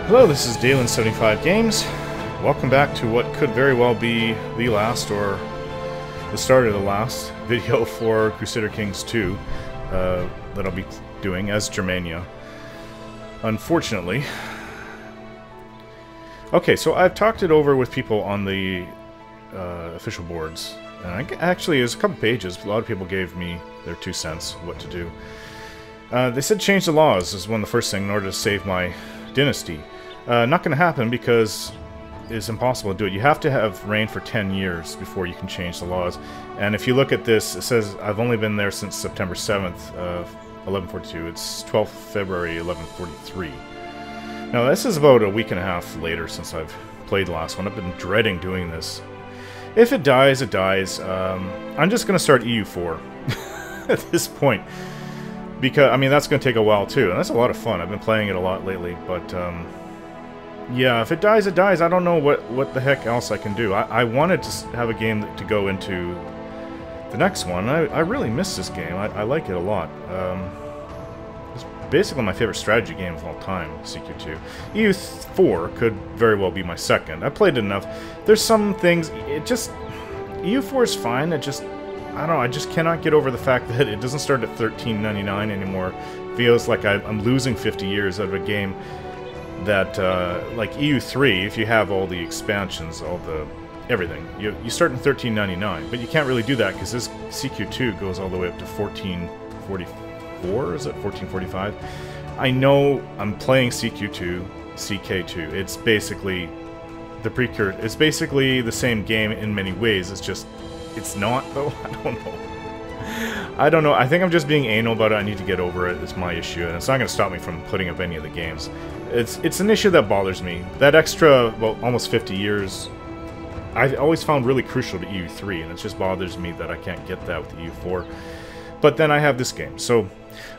Hello, this is Dalen75 Games. Welcome back to what could very well be the last or the start of the last video for Crusader Kings 2 that I'll be doing as Germania. Unfortunately. Okay, so I've talked it over with people on the official boards. And actually, there's a couple pages. A lot of people gave me their 2 cents what to do. They said change the laws is one of the first things in order to save my dynasty. Not going to happen because it's impossible to do it. You have to have reigned for 10 years before you can change the laws. And if you look at this, it says I've only been there since September 7th, 1142. It's 12th February, 1143. Now, this is about a week and a half later since I've played the last one. I've been dreading doing this. If it dies, it dies. I'm just going to start EU4 at this point. Because, I mean, that's going to take a while, too. And that's a lot of fun. I've been playing it a lot lately, but... yeah, if it dies, it dies. I don't know what the heck else I can do. I wanted to have a game to go into the next one. I really miss this game. I like it a lot. It's basically my favorite strategy game of all time, CQ2. EU4 could very well be my second. I played it enough. There's some things, it just... EU4 is fine, it just... I don't know, I just cannot get over the fact that it doesn't start at $13.99 anymore. Feels like I'm losing 50 years out of a game that, like EU3, if you have all the expansions, all the everything, you start in $13.99, but you can't really do that because this CQ2 goes all the way up to $14.44, is it? $14.45? I know I'm playing CQ2, CK2. It's basically the precursor. It's basically the same game in many ways. It's just, it's not, though. I don't know. I think I'm just being anal about it. I need to get over it. It's my issue, and it's not going to stop me from putting up any of the games. It's an issue that bothers me. That extra, well, almost 50 years, I always found really crucial to EU3, and it just bothers me that I can't get that with EU4. But then I have this game, so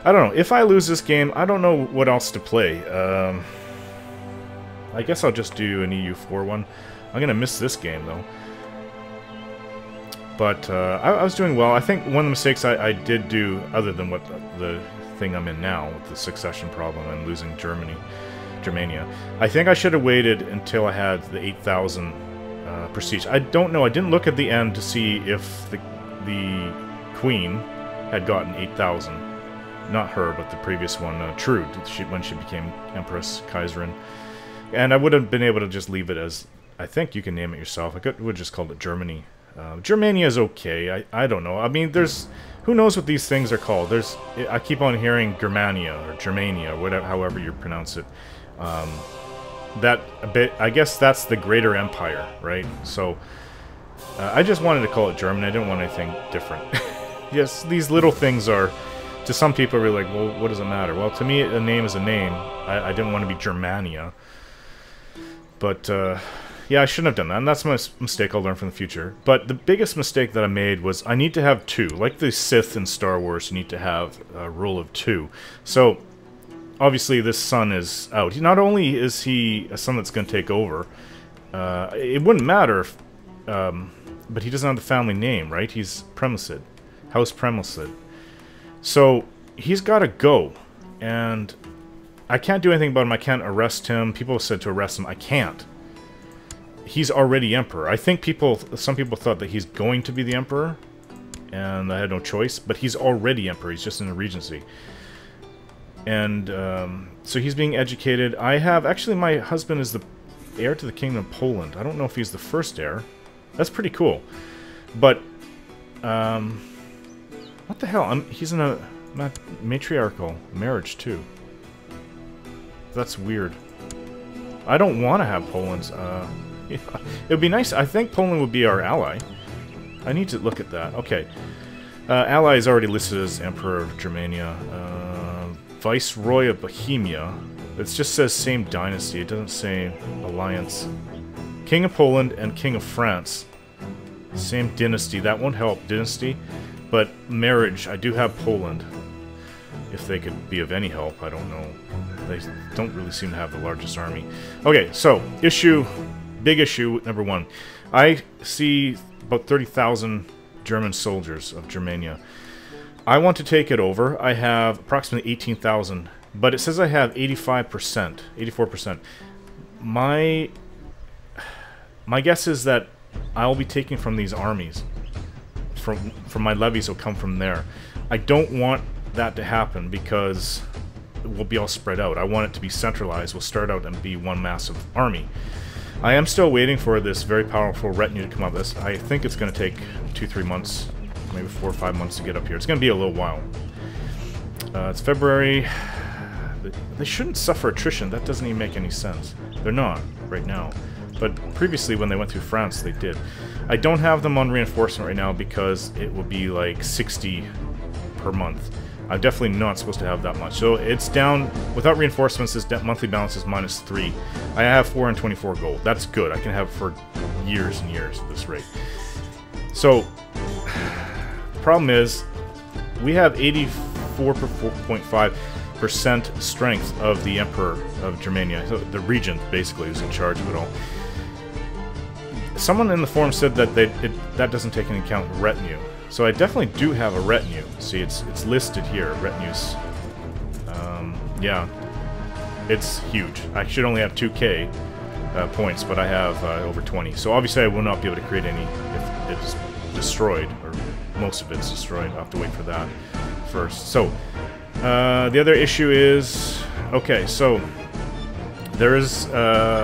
I don't know. If I lose this game, I don't know what else to play. I guess I'll just do an EU4 one. I'm going to miss this game, though. But I was doing well. I think one of the mistakes I did do, other than what the thing I'm in now, with the succession problem and losing Germania, I think I should have waited until I had the 8,000 prestige. I don't know. I didn't look at the end to see if the Queen had gotten 8,000. Not her, but the previous one, Trude, when she became Empress Kaiserin. And I would have been able to just leave it as, I think you can name it yourself. I would have just called it Germany. Germania is okay. I don't know. I mean, there's... Who knows what these things are called? I keep on hearing Germania or Germania, whatever, however you pronounce it. I guess that's the greater empire, right? So, I just wanted to call it Germany. I didn't want anything different. Yes, these little things are, to some people, really like, well, what does it matter? Well, to me, a name is a name. I didn't want to be Germania. But, yeah, I shouldn't have done that, and that's my mistake I'll learn from the future. But the biggest mistake that I made was I need to have 2. Like the Sith in Star Wars, you need to have a rule of 2. So, obviously, this son is out. Not only is he a son that's going to take over, it wouldn't matter if, but he doesn't have the family name, right? He's Premlicid, House Premlicid. So, he's got to go, and I can't do anything about him. I can't arrest him. People have said to arrest him. I can't. He's already emperor. I think some people thought that he's going to be the emperor, and I had no choice, but he's already emperor. He's just in a regency. And, so he's being educated. Actually, my husband is the heir to the Kingdom of Poland. I don't know if he's the first heir. That's pretty cool. But, what the hell? He's in a matriarchal marriage, too. That's weird. I don't want to have Poland's, yeah. It would be nice. I think Poland would be our ally. I need to look at that. Okay. Ally is already listed as Emperor of Germania. Viceroy of Bohemia. It just says same dynasty. It doesn't say alliance. King of Poland and King of France. Same dynasty. That won't help, dynasty. But marriage, I do have Poland. If they could be of any help, I don't know. They don't really seem to have the largest army. Okay, so, big issue number 1. I see about 30,000 German soldiers of Germania. I want to take it over. I have approximately 18,000, but it says I have 85%, 84%. my guess is that I'll be taking from these armies. From my levies will come from there. I don't want that to happen because we'll be all spread out. I want it to be centralized. We'll start out and be one massive army. I am still waiting for this very powerful retinue to come up. I think it's going to take 2-3 months, maybe 4 or 5 months to get up here. It's going to be a little while. It's February. They shouldn't suffer attrition. That doesn't even make any sense. They're not right now. But previously when they went through France, they did. I don't have them on reinforcement right now because it will be like 60 per month. I'm definitely not supposed to have that much. So it's down, without reinforcements, this monthly balance is -3. I have 424 gold. That's good. I can have it for years and years at this rate. So, the problem is, we have 84.5% strength of the Emperor of Germania. So the regent, basically, is in charge of it all. Someone in the forum said that that doesn't take into account retinue. So I definitely do have a retinue. See, it's listed here, retinues. Yeah, it's huge. I should only have 2k points, but I have over 20. So obviously I will not be able to create any if it's destroyed, or most of it's destroyed. I'll have to wait for that first. So, the other issue is... Okay, so... There is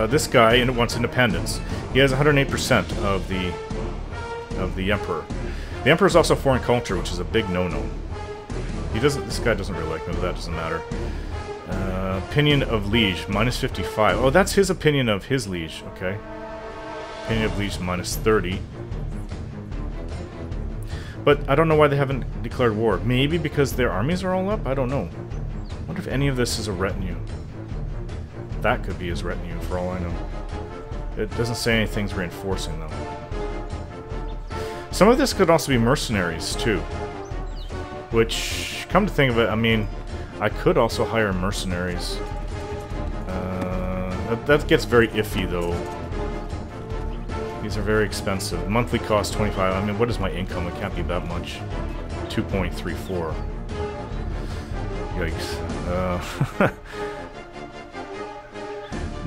this guy, and it wants independence. He has 108% of the Emperor. The Emperor is also foreign culture, which is a big no-no. He doesn't. This guy doesn't really like me, but that doesn't matter. Opinion of liege, -55. Oh, that's his opinion of his liege. Okay. Opinion of liege, -30. But I don't know why they haven't declared war. Maybe because their armies are all up? I don't know. I wonder if any of this is a retinue. That could be his retinue, for all I know. It doesn't say anything's reinforcing, though. Some of this could also be mercenaries, too. Which, come to think of it, I mean, I could also hire mercenaries. That gets very iffy, though. These are very expensive. Monthly cost 25. I mean, what is my income? It can't be that much. 2.34. Yikes.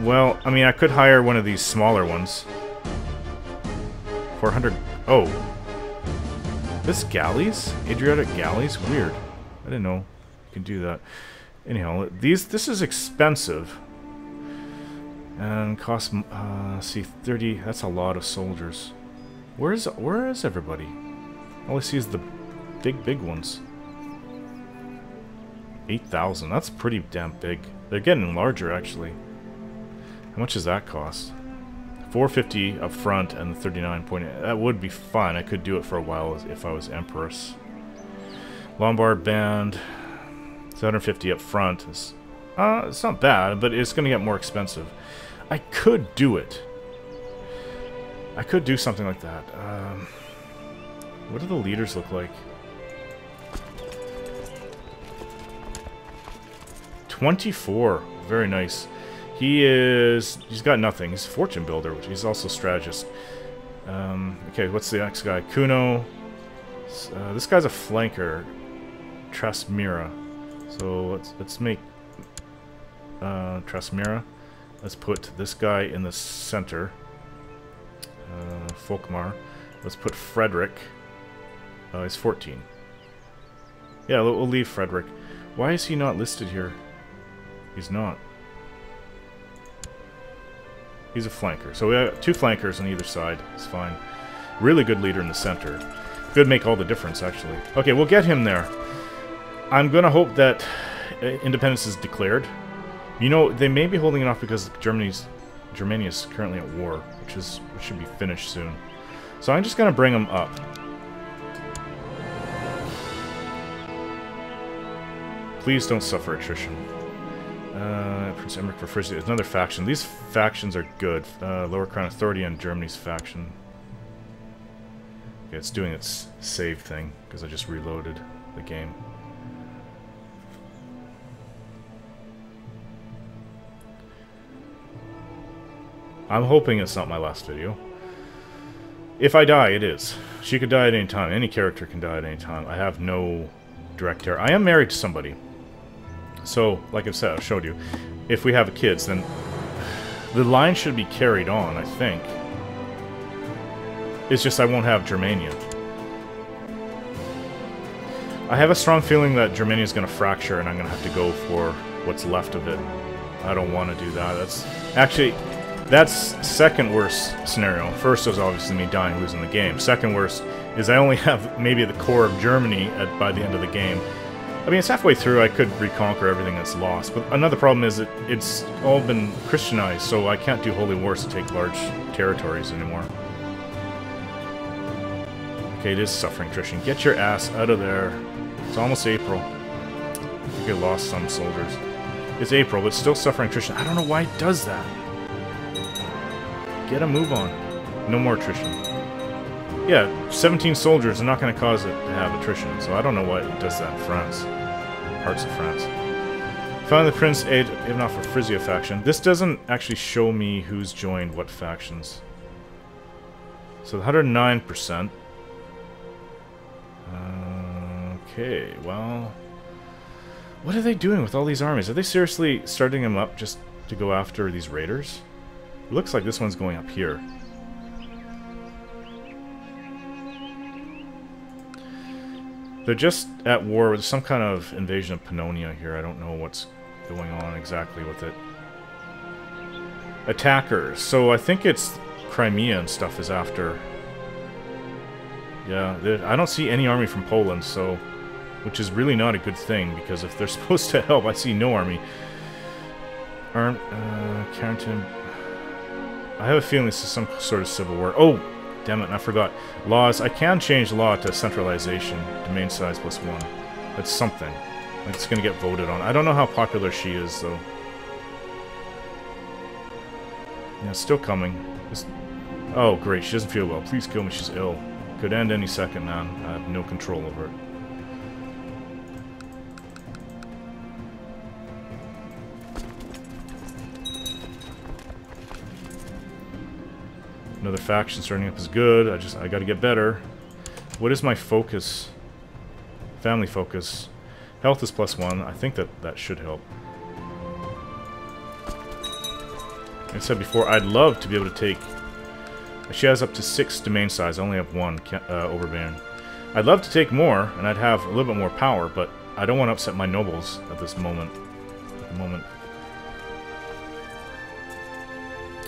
Well, I mean, I could hire one of these smaller ones. 400... Oh. This galleys? Adriatic galleys? Weird. I didn't know you can do that. Anyhow, this is expensive. And costs, see, 30... That's a lot of soldiers. Where is everybody? All I see is the big ones. 8,000. That's pretty damn big. They're getting larger, actually. How much does that cost? 450 up front and 39.8. That would be fine. I could do it for a while if I was Empress. Lombard band. 750 up front. It's not bad, but it's going to get more expensive. I could do it. I could do something like that. What do the leaders look like? 24. Very nice. He's got nothing. He's a fortune builder, which he's also strategist. Okay, what's the next guy? Kuno. This guy's a flanker. Trasmira. So let's make Trasmira. Let's put this guy in the center. Folkmar. Let's put Frederick. He's 14. Yeah, we'll leave Frederick. Why is he not listed here? He's not. He's a flanker. So we have 2 flankers on either side. It's fine. Really good leader in the center. Could make all the difference, actually. Okay, we'll get him there. I'm going to hope that independence is declared. You know, they may be holding it off because Germania is currently at war, which should be finished soon. So I'm just going to bring him up. Please don't suffer attrition. Prince Emmerich prefers it. Another faction. These factions are good. Lower Crown Authority on Germany's faction. Okay, it's doing its save thing because I just reloaded the game. I'm hoping it's not my last video. If I die, it is. She could die at any time. Any character can die at any time. I have no direct terror. I am married to somebody. So, like I said, I've showed you. If we have kids, then The line should be carried on, I think. It's just I won't have Germania. I have a strong feeling that Germania is going to fracture and I'm going to have to go for what's left of it. I don't want to do that. That's actually, that's second worst scenario. First is obviously me dying, losing the game. Second worst is I only have maybe the core of Germany by the end of the game. I mean, it's halfway through, I could reconquer everything that's lost. But another problem is that it's all been Christianized, so I can't do holy wars to take large territories anymore. Okay, it is suffering attrition. Get your ass out of there. It's almost April. I think I lost some soldiers. It's April, but still suffering attrition. I don't know why it does that. Get a move on. No more attrition. Yeah, 17 soldiers are not going to cause it to have attrition, so I don't know why it does that in France. Parts of France. Found the Prince aid, even off a Frisia faction. This doesn't actually show me who's joined what factions. So 109%. Okay, well... What are they doing with all these armies? Are they seriously starting them up just to go after these raiders? It looks like this one's going up here. They're just at war with some kind of invasion of Pannonia here. I don't know what's going on exactly with it. Attackers. So I think it's Crimea and stuff is after. Yeah, I don't see any army from Poland, so... Which is really not a good thing, because if they're supposed to help, I see no army. Carrington... I have a feeling this is some sort of civil war. Oh! Damn it, I forgot. Laws. I can change law to centralization. Domain size +1. That's something. Like it's gonna get voted on. I don't know how popular she is, though. Yeah, it's still coming. Oh, great. She doesn't feel well. Please kill me. She's ill. Could end any second, man. I have no control over it. Another faction starting up is good. I gotta get better. What is my focus? Family focus. Health is +1. I think that should help. Like I said before, I'd love to be able to take... She has up to 6 domain size. I only have 1 overbearing. I'd love to take more, and I'd have a little bit more power, but I don't want to upset my nobles at this moment.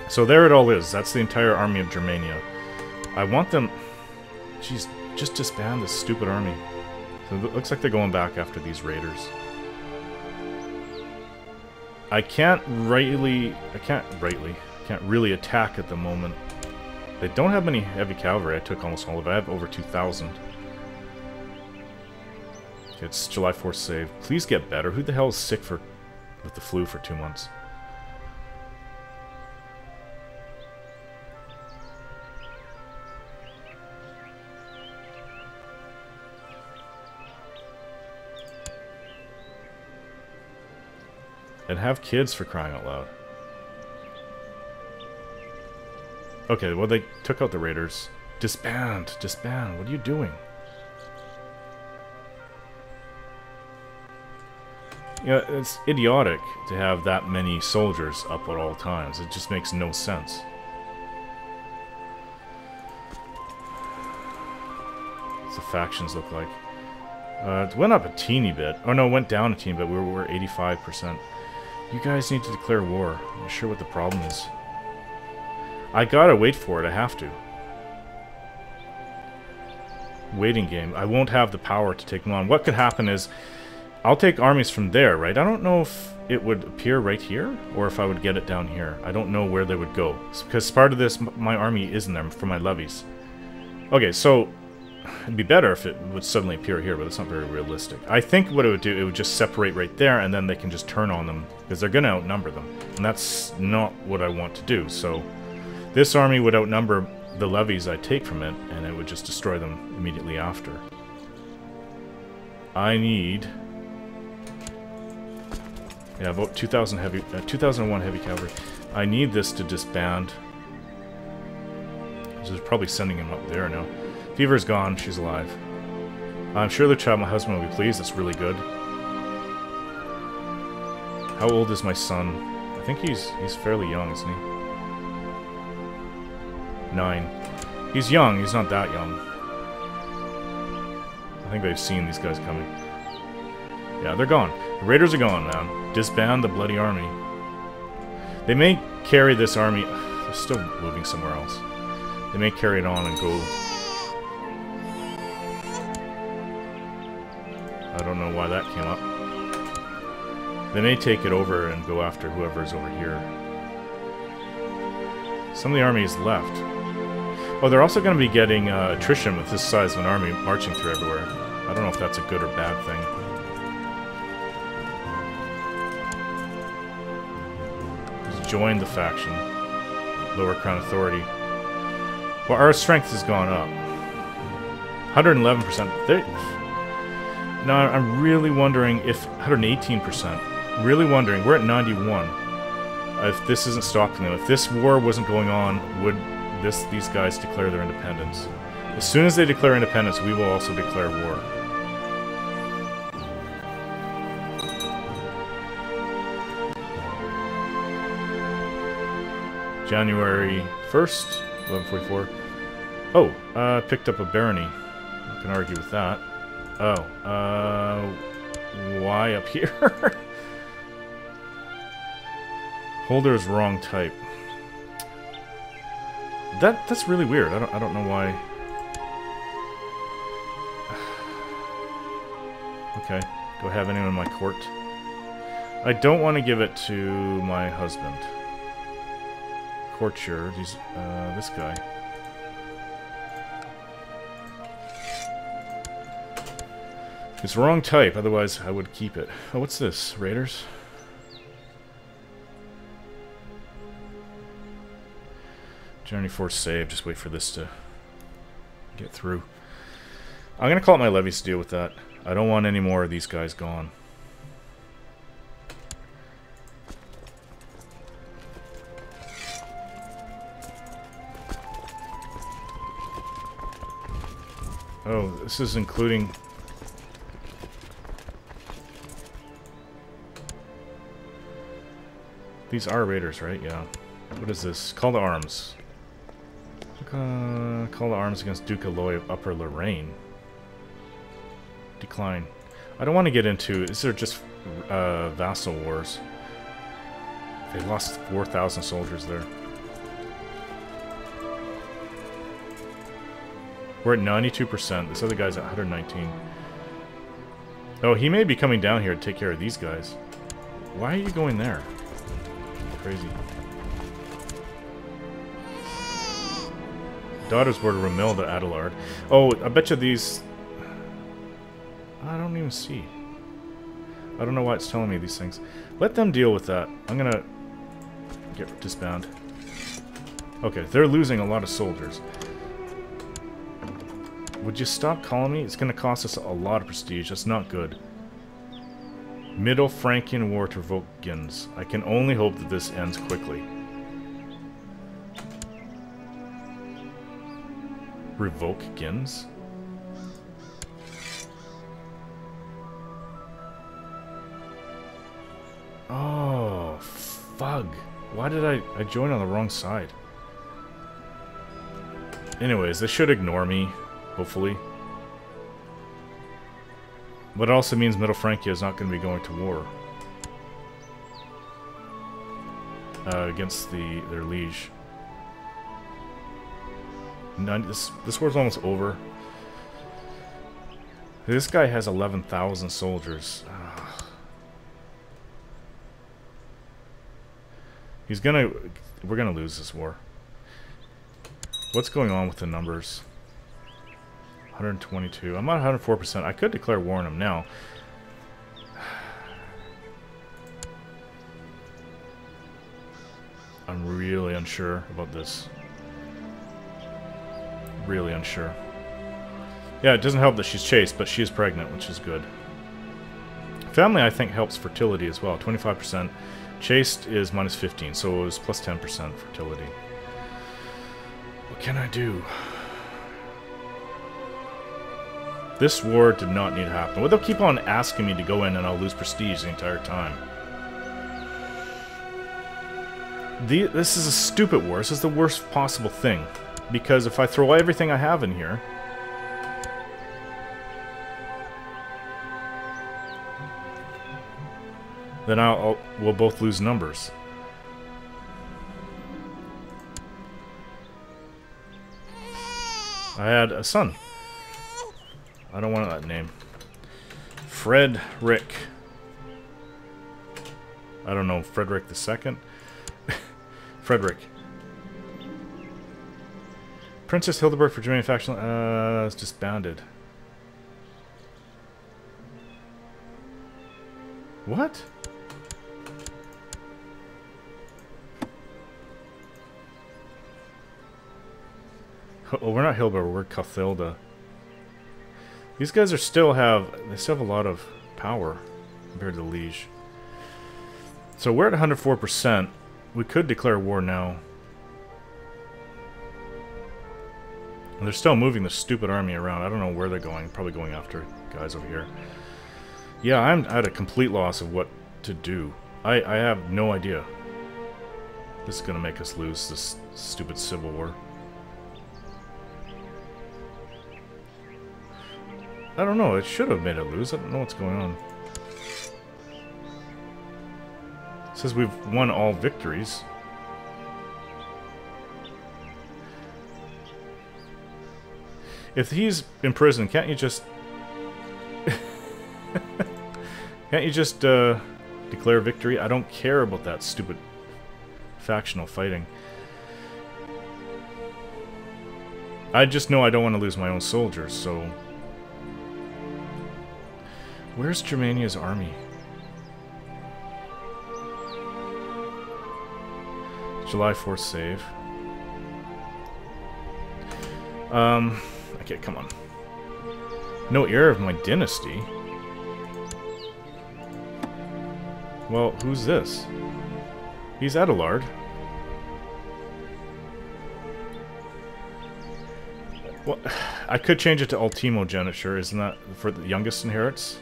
So there it all is. That's the entire army of Germania. I want them... Jeez, just disband this stupid army. So it looks like they're going back after these raiders. I can't really attack at the moment. They don't have many heavy cavalry. I took almost all of it. I have over 2,000. It's July 4th save. Please get better. Who the hell is sick with the flu for 2 months? And have kids, for crying out loud. Okay, well they took out the raiders. Disband! Disband! What are you doing? You know, it's idiotic to have that many soldiers up at all times. It just makes no sense. What's the factions look like? It went up a teeny bit. Oh no, it went down a teeny bit. We're 85%. You guys need to declare war. I'm not sure what the problem is. I gotta wait for it. I have to. Waiting game. I won't have the power to take them on. What could happen is I'll take armies from there, right? I don't know if it would appear right here or if I would get it down here. I don't know where they would go. Because part of this, my army isn't there for my levies. Okay, so it'd be better if it would suddenly appear here, but it's not very realistic. I think what it would do, it would just separate right there, and then they can just turn on them, because they're going to outnumber them. And that's not what I want to do. So this army would outnumber the levies I take from it, and it would just destroy them immediately after. I need... Yeah, about 2001 heavy cavalry. I need this to disband. So they're probably sending him up there now. Fever's gone. She's alive. I'm sure the child, my husband, will be pleased. That's really good. How old is my son? I think he's fairly young, isn't he? 9. He's young, he's not that young. I think they've seen these guys coming. Yeah, they're gone. The raiders are gone, man. Disband the bloody army. They may carry this army... They're still moving somewhere else. They may carry it on and go... I don't know why that came up. They may take it over and go after whoever's over here. Some of the army is left. Oh, they're also going to be getting attrition with this size of an army marching through everywhere. I don't know if that's a good or bad thing. Just join the faction. Lower Crown Authority. Well, our strength has gone up. 111%. Now, I'm really wondering if... 118%. Really wondering. We're at 91. If this isn't stopping them. If this war wasn't going on, would these guys declare their independence? As soon as they declare independence, we will also declare war. January 1st, 1144. Oh, picked up a barony. I can argue with that. Oh, why up here? Holder is wrong type. That's really weird. I don't know why. Okay, do I have anyone in my court? I don't want to give it to my husband. Courtier, he's this guy. It's wrong type, otherwise I would keep it. Oh, what's this? Raiders? Journey force save, just wait for this to get through. I'm gonna call it my levies to deal with that. I don't want any more of these guys gone. Oh, this is including... These are raiders, right? Yeah. What is this? Call to arms. Call to arms against Duke Aloy of Upper Lorraine. Decline. I don't want to get into... Is there just vassal wars? They lost 4,000 soldiers there. We're at 92%. This other guy's at 119. Oh, he may be coming down here to take care of these guys. Why are you going there? Crazy. Daughters were to Romilda Adelard. Oh, I bet you these... I don't even see. I don't know why it's telling me these things. Let them deal with that. I'm gonna... get disband. Okay, they're losing a lot of soldiers. Would you stop calling me? It's gonna cost us a lot of prestige. That's not good. Middle Frankian War to revoke Gins. I can only hope that this ends quickly. Revoke Gins? Oh, fug. Why did I join on the wrong side? Anyways, they should ignore me, hopefully. But it also means Middle Francia is not going to be going to war against their liege. This war's almost over. This guy has 11,000 soldiers. We're gonna lose this war. What's going on with the numbers? 122. I'm at 104%. I could declare war on him now. I'm really unsure about this. Really unsure. Yeah, it doesn't help that she's chaste, but she is pregnant, which is good. Family, I think, helps fertility as well. 25%. Chaste is minus 15, so it was plus 10% fertility. What can I do? This war did not need to happen. Well, they'll keep on asking me to go in and I'll lose prestige the entire time. This is a stupid war. This is the worst possible thing. Because if I throw everything I have in here... then we'll both lose numbers. I had a son. I don't want that name. Frederick. I don't know, Frederick II? Frederick. Princess Hildeberg for Germanian faction, it's disbanded. What? Oh, we're not Hildeberg, we're Cathilda. These guys they still have a lot of power compared to the Liege. So we're at 104%. We could declare war now. And they're still moving the stupid army around. I don't know where they're going. Probably going after guys over here. Yeah, I'm at a complete loss of what to do. I have no idea. This is going to make us lose this stupid civil war. I don't know. It should have made it lose. I don't know what's going on. It says we've won all victories. If he's in prison, can't you just... can't you just declare victory? I don't care about that stupid factional fighting. I just know I don't want to lose my own soldiers, so... Where's Germania's army? July 4th save. Okay, come on. No heir of my dynasty. Well, who's this? He's Adelard. Well, I could change it to ultimogeniture, isn't that for the youngest inherits?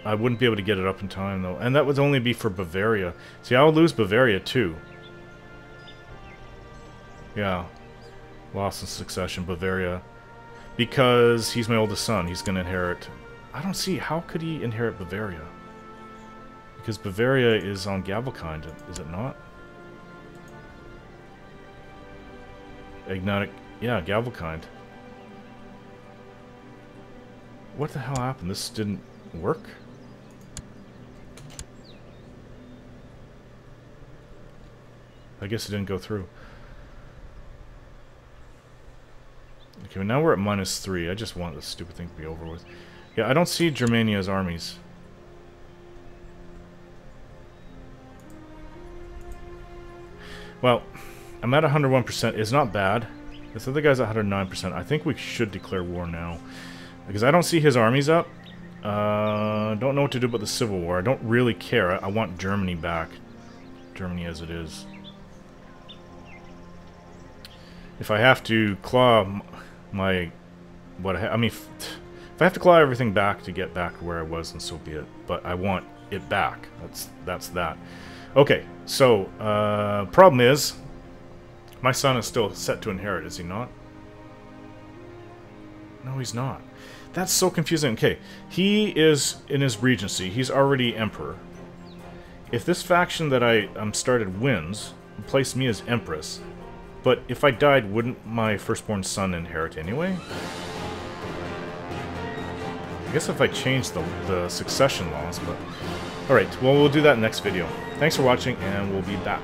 I wouldn't be able to get it up in time, though. And that would only be for Bavaria. See, I'll lose Bavaria, too. Yeah. Loss in succession, Bavaria. Because he's my oldest son. He's going to inherit... I don't see. How could he inherit Bavaria? Because Bavaria is on Gavelkind, is it not? Agnatic... Yeah, Gavelkind. What the hell happened? This didn't work? I guess it didn't go through. Okay, well now we're at -3. I just want this stupid thing to be over with. Yeah, I don't see Germania's armies. Well, I'm at 101%. It's not bad. This other guy's at 109%. I think we should declare war now. Because I don't see his armies up. Don't know what to do about the Civil War. I don't really care. I want Germany back. Germany as it is. If I have to claw my... I mean, if I have to claw everything back to get back to where I was, then so be it. But I want it back. That's that. Okay, so, problem is, my son is still set to inherit, is he not? No, he's not. That's so confusing. Okay, he is in his regency. He's already emperor. If this faction that I'm started wins, place me as empress. But if I died, wouldn't my firstborn son inherit anyway? I guess if I change the succession laws, but... Alright, well, we'll do that in the next video. Thanks for watching, and we'll be back.